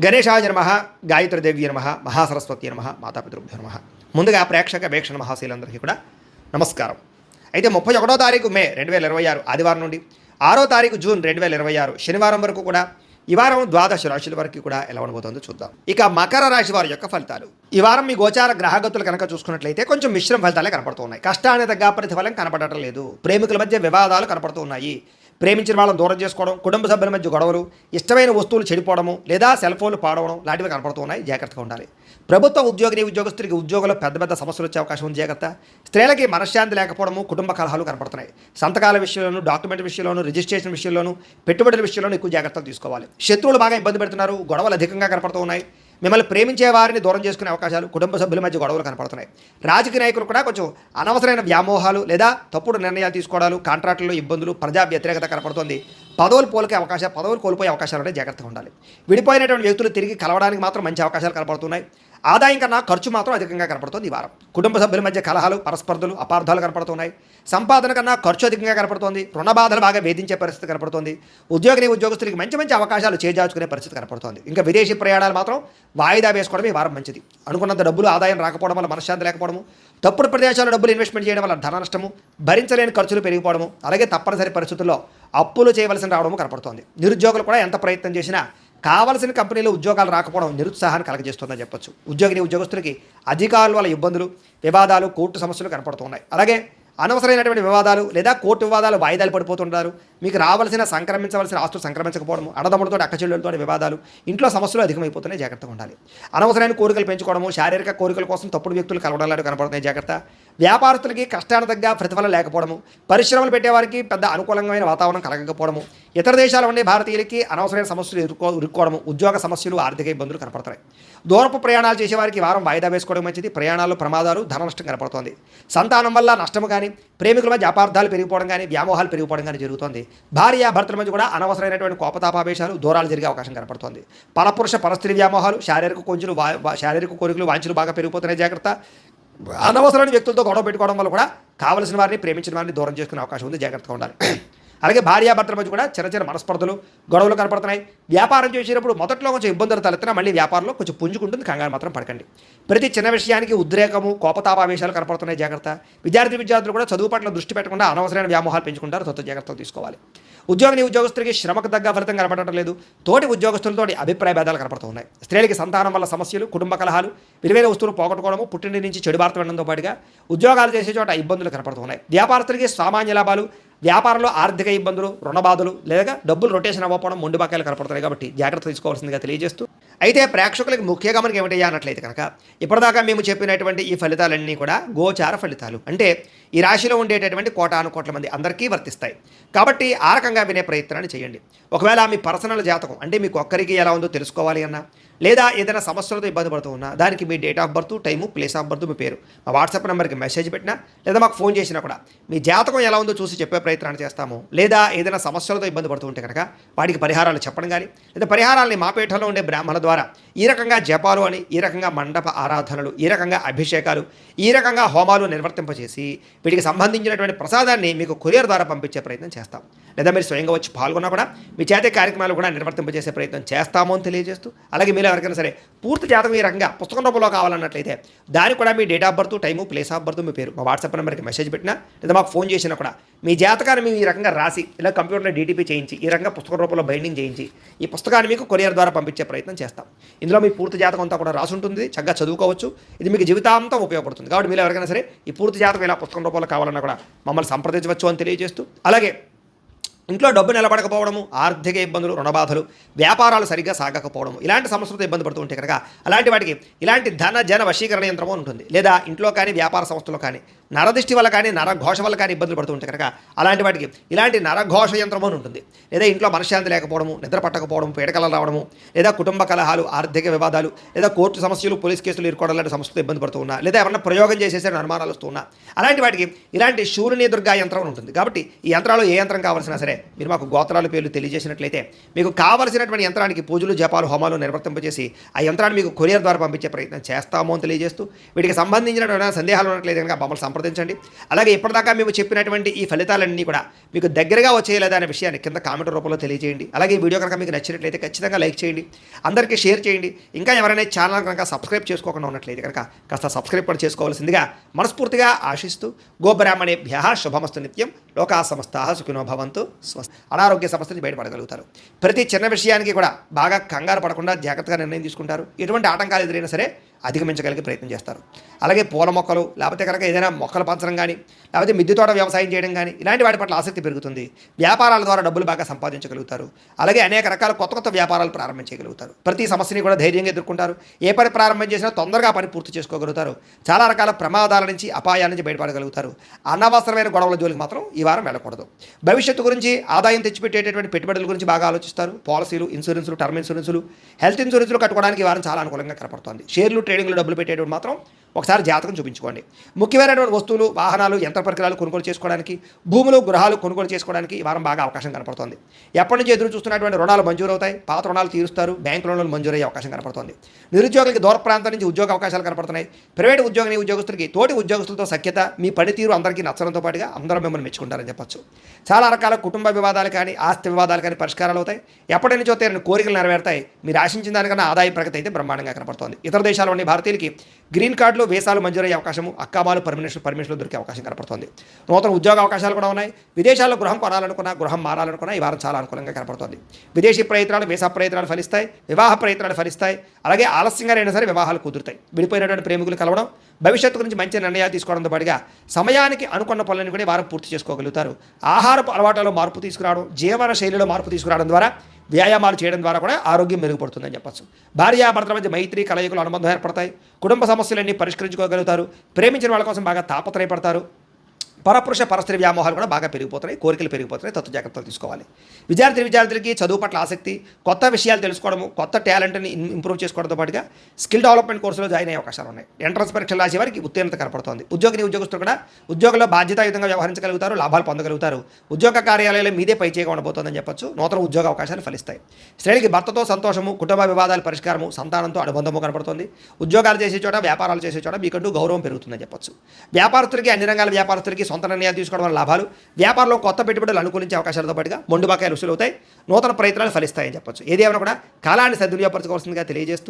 గణేశాయ నమః, గాయత్రీదేవి నమః, మహాసరస్వతి నమః, మాతాపితృభ్యో నమః. ముందుగా ప్రేక్షక వీక్షణ మహాశీలందరికీ కూడా నమస్కారం. అయితే 31వ తారీఖు మే 2026 ఆదివారం నుండి 6వ తారీఖు జూన్ 2026 శనివారం వరకు కూడా ఈ వారం ద్వాదశ రాశుల వరకు కూడా ఎలా ఉండబోతుందో చూద్దాం. ఇక మకర రాశి వారి యొక్క ఫలితాలు. ఈ వారం మీ గోచార గ్రహగతులు కనుక చూసుకున్నట్లయితే కొంచెం మిశ్రమ ఫలితాలే కనపడుతూ ఉన్నాయి. కష్టానికి తగ్గ ప్రతిఫలం కనపడటం లేదు. ప్రేమికుల మధ్య వివాదాలు కనపడుతూ ఉన్నాయి. ప్రేమించిన వాళ్ళని దూరం చేసుకోవడం, కుటుంబ సభ్యుల మధ్య గొడవలు, ఇష్టమైన వస్తువులు చెడిపోవడము లేదా సెల్ ఫోన్లు పాడవడం లాంటివి కనపడుతూ ఉన్నాయి. జాగ్రత్తగా ఉండాలి. ప్రభుత్వ ఉద్యోగస్తులకి ఉద్యోగంలో పెద్ద పెద్ద సమస్యలు వచ్చే అవకాశం ఉంది. జాగ్రత్త. స్త్రీలకి మనశ్శాంతి లేకపోవడము, కుటుంబ కలహాలు కనపడుతున్నాయి. సంతకాల విషయంలోనూ, డాక్యుమెంట్ విషయంలోనూ, రిజిస్ట్రేషన్ విషయంలోనూ, పెట్టుబడుల విషయంలోనూ ఎక్కువ జాగ్రత్తలు తీసుకోవాలి. శత్రువులు బాగా ఇబ్బంది పెడుతున్నారు. గొడవలు అధికంగా కనపడుతూ ఉన్నాయి. మిమ్మల్ని ప్రేమించే వారిని దూరం చేసుకునే అవకాశాలు, కుటుంబ సభ్యుల మధ్య గొడవలు కనపడుతున్నాయి. రాజకీయ నాయకులు కూడా కొంచెం అనవసరమైన వ్యామోహాలు లేదా తప్పుడు నిర్ణయాలు తీసుకోవడాలు, కాంట్రాక్టుల్లో ఇబ్బందులు, ప్రజా వ్యతిరేకత కనపడుతుంది. పదవులు కోల్పోయే అవకాశాలు ఉంటే జాగ్రత్తగా ఉండాలి. విడిపోయినటువంటి వ్యక్తులు తిరిగి కలవడానికి మాత్రం మంచి అవకాశాలు కనపడుతున్నాయి. ఆదాయం కన్నా ఖర్చు మాత్రం అధికంగా కనపడుతుంది ఈ వారం. కుటుంబ సభ్యుల మధ్య కలహాలు, పరస్పర్ధలు, అపార్థాలు కనపడుతున్నాయి. సంపాదన కన్నా ఖర్చు అధికంగా కనపడుతోంది. రుణ బాధలు బాగా వేధించే పరిస్థితి కనపడుతుంది. ఉద్యోగస్తులకి మంచి అవకాశాలు చేజార్చుకునే పరిస్థితి కనపడుతోంది. ఇంకా విదేశీ ప్రయాణాలు మాత్రం వాయిదా వేసుకోవడం ఈ వారం మంచిది. అనుకున్నంత డబ్బులు ఆదాయం రాకపోవడం వల్ల మనశ్శాంతి లేకపోవడము, తప్పుడు ప్రదేశాల్లో డబ్బులు ఇన్వెస్ట్మెంట్ చేయడం వల్ల ధన నష్టము, భరించలేని ఖర్చులు పెరిగిపోవడము, అలాగే తప్పనిసరి పరిస్థితుల్లో అప్పులు చేయవలసిన రావడము కనపడుతోంది. నిరుద్యోగులు కూడా ఎంత ప్రయత్నం చేసినా కావలసిన కంపెనీలో ఉద్యోగాలు రాకపోవడం నిరుత్సాహాన్ని కలగజేస్తుందని చెప్పొచ్చు. ఉద్యోగస్తులకి అధికారుల వల్ల ఇబ్బందులు, వివాదాలు, కోర్టు సమస్యలు కనపడుతున్నాయి. అలాగే అనవసరమైనటువంటి వివాదాలు లేదా కోర్టు వివాదాలు వాయిదాలు పడిపోతుంటారు. మీకు సంక్రమించవలసిన ఆస్తులు సంక్రమించకపోవడము, అన్నదమ్ములతో అక్కచెల్లెలతో వివాదాలు, ఇంట్లో సమస్యలు అధికమైపోతున్నాయి. జాగ్రత్తగా ఉండాలి. అనవసరమైన కోరికలు పెంచుకోవడము, శారీరక కోరికల కోసం తప్పుడు వ్యక్తులు కలవడాలు కనపడుతున్నాయి. జాగ్రత్త. వ్యాపారస్తులకి కష్టానికి తగ్గ ప్రతిఫలం లేకపోవడము, పరిశ్రమలు పెట్టేవారికి పెద్ద అనుకూలమైన వాతావరణం కలగకపోవడము, ఇతర దేశాల ఉండే భారతీయులకి అనవసరమైన సమస్యలు ఇరుక్కోవడము, ఉద్యోగ సమస్యలు, ఆర్థిక ఇబ్బందులు కనపడుతున్నాయి. దూరపు ప్రయాణాలు చేసేవారికి వారం వాయిదా వేసుకోవడం మంచిది. ప్రయాణాల్లో ప్రమాదాలు, ధన నష్టం కనపడుతోంది. సంతానం వల్ల నష్టము కానీ, ప్రేమికుల మధ్య అపార్థాలు పెరిగిపోవడం కానీ, వ్యామోహాలు పెరిగిపోవడం కానీ జరుగుతోంది. భార్యాభర్తల మధ్య కూడా అనవసరమైనటువంటి కోపతాపావేశాలు, దూరాలు జరిగే అవకాశం కనపడుతోంది. పరపురుష పరస్త్రీ వ్యామోహాలు, శారీరక కోరికలు, వాంఛలు బాగా పెరిగిపోతున్నాయి. జాగ్రత్త. అనవసరమైన వ్యక్తులతో గొడవ పెట్టుకోవడం వల్ల కూడా కావలసిన వారిని, ప్రేమించిన వారిని దూరం చేసుకునే అవకాశం ఉంది. జాగ్రత్తగా ఉండాలి. అలాగే భార్యాభర్తల మధ్య కూడా చిన్న మనస్పర్ధలు, గొడవలు కనపడుతున్నాయి. వ్యాపారం చేసేటప్పుడు మొదట్లో కొంచెం ఇబ్బందులు తలెత్తినా మళ్ళీ వ్యాపారంలో కొంచెం పుంజుకుంటుంది. కంగారు మాత్రం పడకండి. ప్రతి చిన్న విషయానికి ఉద్రేకము, కోపతాపావేశాలు కనపడుతున్నాయి. జాగ్రత్త. విద్యార్థులు కూడా చదువు పట్ల దృష్టి పెట్టకుండా అనవసరమైన వ్యామోహాలు పెంచుకుంటారు. జాగ్రత్తలు తీసుకోవాలి. ఉద్యోగస్తులకి శ్రమకు తగ్గ ఫలితం కనపడటం లేదు. తోటి ఉద్యోగస్తులతో అభిప్రాయ భేదాలు కనపడుతున్నాయి. స్త్రీలకి సంతానం వల్ల సమస్యలు, కుటుంబ కలహాలు, విలువైన వస్తువులు పోగొట్టుకోవడము, పుట్టింటి నుంచి చెడు వార్త వినడంతో పాటుగా ఉద్యోగాలు చేసే చోట ఇబ్బందులు కనపడుతున్నాయి. వ్యాపారస్తులకి సామాన్య లాభాలు, వ్యాపారంలో ఆర్థిక ఇబ్బందులు, రుణబాధలు లేదా డబ్బులు రొటేషన్ అవ్వకపోవడం, మొండి బాకాయలు కనపడుతున్నాయి. కాబట్టి జాగ్రత్త తీసుకోవాల్సిందిగా తెలియజేస్తూ, అయితే ప్రేక్షకులకు ముఖ్య గమనిక ఏమిటయ్యా అన్నట్లయితే కనుక ఇప్పటిదాకా మేము చెప్పినటువంటి ఈ ఫలితాలన్నీ కూడా గోచార ఫలితాలు. అంటే ఈ రాశిలో ఉండేటటువంటి కోటాను మంది అందరికీ వర్తిస్తాయి. కాబట్టి ఆ రకంగా వినే ప్రయత్నాన్ని చేయండి. ఒకవేళ మీ పర్సనల్ జాతకం అంటే మీకు ఒక్కరికి ఎలా ఉందో తెలుసుకోవాలి అన్నా, లేదా ఏదైనా సమస్యలతో ఇబ్బంది పడుతూ ఉన్నా, దానికి మీ date of birth, time, place of birth, మీ పేరు మా వాట్సాప్ నెంబర్కి మెసేజ్ పెట్టినా లేదా మాకు ఫోన్ చేసినా కూడా మీ జాతకం ఎలా ఉందో చూసి చెప్పే ప్రయత్నాన్ని చేస్తాము. లేదా ఏదైనా సమస్యలతో ఇబ్బంది పడుతూ ఉంటే కనుక వాటికి పరిహారాలు చెప్పడం కానీ, లేదా పరిహారాలని మా పీఠంలో ఉండే బ్రాహ్మణుల ద్వారా ఈ రకంగా జపాలు అని, ఈ రకంగా మండప ఆరాధనలు, ఈ రకంగా అభిషేకాలు, ఈ రకంగా హోమాలు నిర్వర్తింపచేసి వీటికి సంబంధించినటువంటి ప్రసాదాన్ని మీకు కొరియర్ ద్వారా పంపించే ప్రయత్నం చేస్తాం. లేదా మీరు స్వయంగా వచ్చి పాల్గొన్నా కూడా మీ చేతే కార్యక్రమాలు కూడా నిర్వర్తింపజేసే ప్రయత్నం చేస్తాము అని తెలియజేస్తూ, అలాగే మీరు ఎవరికైనా సరే పూర్తి జాతకం ఈ రకంగా పుస్తకం రూపంలో కావాలన్నట్లయితే దానికి కూడా మీ date of birth, time, place of birth, మీ పేరు మా వాట్సాప్ నెంబర్కి మెసేజ్ పెట్టినా లేదా మాకు ఫోన్ చేసినా కూడా మీ జాతకాన్ని మేము ఈ రకంగా రాసి ఇలా కంప్యూటర్లో డీటీపీ చేయించి ఈ రకంగా పుస్తకం రూపంలో బైండింగ్ చేయించి ఈ పుస్తకాన్ని మీకు కొరియర్ ద్వారా పంపించే ప్రయత్నం చేస్తాం. ఇందులో మీ పూర్తి జాతకం అంతా కూడా రాసి ఉంటుంది. చక్కగా చదువుకోవచ్చు. ఇది మీకు జీవితాంతం ఉపయోగపడుతుంది. కాబట్టి మీరు ఎవరికైనా సరే ఈ పూర్తి జాతకం ఇలా పుస్తకం రూపంలో కావాలన్నా కూడా మమ్మల్ని సంప్రదించవచ్చు అని తెలియజేస్తూ, అలాగే ఇంట్లో డబ్బు నిలబడకపోవడము, ఆర్థిక ఇబ్బందులు, రుణబాధలు, వ్యాపారాలు సరిగ్గా సాగకపోవడము, ఇలాంటి సమస్యలతో ఇబ్బంది పడుతూ ఉంటే కనుక అలాంటి వాటికి ఇలాంటి జన వశీకరణ యంత్రము ఉంటుంది. లేదా ఇంట్లో కానీ వ్యాపార సంస్థలో కానీ నరదృష్టి వల్ల కానీ, నరఘోష వల్ల కానీ ఇబ్బందులు పడుతూ ఉంటే కనుక అలాంటి వాటికి ఇలాంటి నరఘోష యంత్రము అని ఉంటుంది. లేదా ఇంట్లో మనశ్శాంతి లేకపోవడము, నిద్ర పట్టకపోవడం, పీడకలలు రావడము, లేదా కుటుంబ కలహాలు, ఆర్థిక వివాదాలు, లేదా కోర్టు సమస్యలు, పోలీస్ కేసులు ఇరుకోవడం లాంటి సమస్యలతో ఇబ్బంది పడుతూ ఉన్నా, లేదా ఎవరైనా ప్రయోగం చేసేసే అనుమానాలు వస్తూ ఉన్నా, అలాంటి వాటికి ఇలాంటి శూలిని దుర్గా యంత్రం ఉంటుంది. కాబట్టి ఈ యంత్రాలు ఏ యంత్రం కావాల్సినా సరే మీరు మాకు గోత్రాల పేర్లు తెలియజేసినట్లయితే మీకు కావలసినటువంటి యంత్రానికి పూజలు జపాలు హోమాలు నిర్వర్తింపజేసి ఆ యంత్రాన్ని మీకు కొరియర్ ద్వారా పంపించే ప్రయత్నం చేస్తాము అని తెలియజేస్తూ వీటికి సంబంధించినటువంటి సందేహాలు ఉన్నట్లయితే కనుక మమ్మల్ని సంప్రదించండి. అలాగే ఇప్పటిదాకా మేము చెప్పినటువంటి ఈ ఫలితాలన్నీ కూడా మీకు దగ్గరగా వచ్చేయలేదా అనే విషయాన్ని కింద కామెంట్ రూపంలో తెలియజేయండి. అలాగే ఈ వీడియో కనుక మీకు నచ్చినట్లయితే ఖచ్చితంగా లైక్ చేయండి, అందరికీ షేర్ చేయండి. ఇంకా ఎవరైనా ఛానల్ కనుక సబ్స్క్రైబ్ చేసుకోకుండా ఉన్నట్లయితే కనుక కాస్త సబ్స్క్రైబ్ కూడా చేసుకోవాల్సిందిగా మనస్ఫూర్తిగా ఆశిస్తూ గోబ్రాహ్మణేభ్యః శుభమస్తు నిత్యం, లోకా సమస్తాః సుఖినో భవంతు, స్వస్తి. అనారోగ్య సమస్య నుంచి బయటపడగలుగుతారు. ప్రతి చిన్న విషయానికి కూడా బాగా కంగారు పడకుండా జాగ్రత్తగా నిర్ణయం తీసుకుంటారు. ఎటువంటి ఆటంకాలు ఎదురైనా సరే అధిగమించగలిగే ప్రయత్నం చేస్తారు. అలాగే పూల మొక్కలు లేకపోతే కనుక ఏదైనా మొక్కలు పంచడం కానీ లేకపోతే మిద్దె తోట వ్యవసాయం చేయడం కానీ ఇలాంటి వాటి పట్ల ఆసక్తి పెరుగుతుంది. వ్యాపారాల ద్వారా డబ్బులు బాగా సంపాదించగలుగుతారు. అలాగే అనేక రకాల కొత్త కొత్త వ్యాపారాలు ప్రారంభించగలుగుతారు. ప్రతి సమస్యని కూడా ధైర్యంగా ఎదుర్కొంటారు. ఏ పని ప్రారంభం చేసినా తొందరగా పని పూర్తి చేసుకోగలుగుతారు. చాలా రకాల ప్రమాదాల నుంచి అపాయాల నుంచి బయటపడగలుగుతారు. అనవసరమైన గొడవల జోలికి మాత్రం ఈ వారం వెళ్ళకూడదు. భవిష్యత్తు గురించి ఆదాయం తెచ్చిపెట్టేటటువంటి పెట్టుబడుల గురించి బాగా ఆలోచిస్తారు. పాలసీలు, ఇన్సూరెన్సులు, టర్మ్ ఇన్సూరెన్సులు, హెల్త్ ఇన్సూరెన్సులు కట్టుకోవడానికి ఈ వారం చాలా అనుకూలంగా కనపడుతుంది. షేర్లు ట్రేడింగ్లో డబ్బులు పెట్టేటప్పుడు మాత్రం ఒకసారి జాతకం చూపించుకోండి. ముఖ్యమైనటువంటి వస్తువులు, వాహనాలు, యంత్ర పరికరాలు కొనుగోలు చేసుకోవడానికి, భూములు, గృహాలు కొనుగోలు చేసుకోవడానికి ఈ వారం బాగా అవకాశం కనపడుతుంది. ఎప్పటి నుంచి ఎదురు చూస్తున్నటువంటి రుణాలు మంజూరు అవుతాయి. పాత రుణాలు తీరుస్తారు. బ్యాంకు రుణాలు మంజూరయ్యే అవకాశం కనపడుతుంది. నిరుద్యోగులకి దూర ప్రాంతం నుంచి ఉద్యోగ అవకాశాలు కనపడుతున్నాయి. ప్రైవేట్ ఉద్యోగస్తులకి తోటి ఉద్యోగస్తులతో సఖ్యత, మీ పనితీరు అందరికీ నచ్చడంతో పాటుగా అందరూ మిమ్మల్ని మెచ్చుకుంటారని చెప్పొచ్చు. చాలా రకాల కుటుంబ వివాదాలు కానీ ఆస్తి వివాదాలు కానీ పరిష్కారాలు అవుతాయి. ఎప్పటి నుంచో తీరని కోరికలు నెరవేరుతాయి. మీరు ఆశించిన దానికన్నా ఆదాయ ప్రగతి అయితే బ్రహ్మాండంగా కనపడుతోంది. ఇతర దేశాల్లో ఉండే భారతీయులకి గ్రీన్ కార్డులు, వీసాలు మంజూరయ్యే అవకాశము, అక్కామాలు పర్మిషన్లు దొరికే అవకాశం కనపడుతుంది. నూతన ఉద్యోగ అవకాశాలు కూడా ఉన్నాయి. విదేశాల్లో గృహం కొనాలనుకున్నా, గృహం మారాలనుకున్నా ఈ వారం చాలా అనుకూలంగా కనపడుతుంది. విదేశీ ప్రయత్నాలు, వీసా ప్రయత్నాలు ఫలిస్తాయి. వివాహ ప్రయత్నాలు ఫలిస్తాయి. అలాగే ఆలస్యంగా అయినా సరే వివాహాలు కుదురుతాయి. విడిపోయినటువంటి ప్రేమికులు కలవడం, భవిష్యత్తు గురించి మంచి నిర్ణయాలు తీసుకోవడంతో పాటుగా సమయానికి అనుకున్న పనులను కూడా ఈ వారం పూర్తి చేసుకోగలుగుతారు. ఆహారపు అలవాట్లలో మార్పు తీసుకురావడం, జీవన శైలిలో మార్పు తీసుకురావడం ద్వారా, వ్యాయామాలు చేయడం ద్వారా కూడా ఆరోగ్యం మెరుగుపడుతుందని చెప్పచ్చు. భార్యాభర్తల మధ్య మైత్రి, కలయికలు, అనుబంధం ఏర్పడతాయి. కుటుంబ సమస్యలన్నీ పరిష్కరించుకోగలుగుతారు. ప్రేమించిన వాళ్ళ కోసం బాగా తాపత్రయపడతారు. పరపురుష పరస్త్రీ వ్యామోహాలు కూడా బాగా పెరిగిపోతున్నాయి. కోరికలు పెరిగిపోతున్నాయి. తత్వ జాగ్రత్తలు తీసుకోవాలి. విద్యార్థులకి చదువు పట్ల ఆసక్తి, కొత్త విషయాలు తెలుసుకోవడము, కొత్త టాలెంట్ని ఇంప్రూవ్ చేసుకోవడంతో పాటుగా స్కిల్ డెవలప్మెంట్ కోర్సులో జాయిన్ అయ్యే అవకాశాలు ఉన్నాయి. ఎంట్రన్స్ పరీక్షలు రాసే వారికి ఉత్తీర్ణత కనపడుతోంది. ఉద్యోగస్తులు కూడా ఉద్యోగంలో బాధ్యతాయుతంగా వ్యవహరించగలుగుతారు. లాభాలు పొందగలుగుతారు. ఉద్యోగ కార్యాలయాలు మీదే పైచేయగా ఉండబోతోందని చెప్పొచ్చు. నూతన ఉద్యోగ అవకాశాలు ఫలిస్తాయి. స్త్రీలకి భర్తతో సంతోషము, కుటుంబ వివాదాల పరిష్కారము, సంతానంతో అనుబంధము కనపడుతుంది. ఉద్యోగాలు చేసే చోట, వ్యాపారాలు చేసే చోట మీకంటూ గౌరవం పెరుగుతుందని చెప్పొచ్చు. వ్యాపారస్తులకి, అన్ని రంగాల వ్యాపారస్తులకి సొంత నిర్ణయాలు తీసుకోవడం వల్ల లాభాలు, వ్యాపారంలో కొత్త పెట్టుబడులు అనుకూలించే అవకాశాలతో పాటుగా మొండు బకాయిలు వసూలు అవుతాయి. నూతన ప్రయత్నాలు ఫలిస్తాయని చెప్పొచ్చు. ఏదేమైనా కూడా కాలాన్ని సద్వినియోగపరచుకోవాల్సిందిగా తెలియజేస్తూ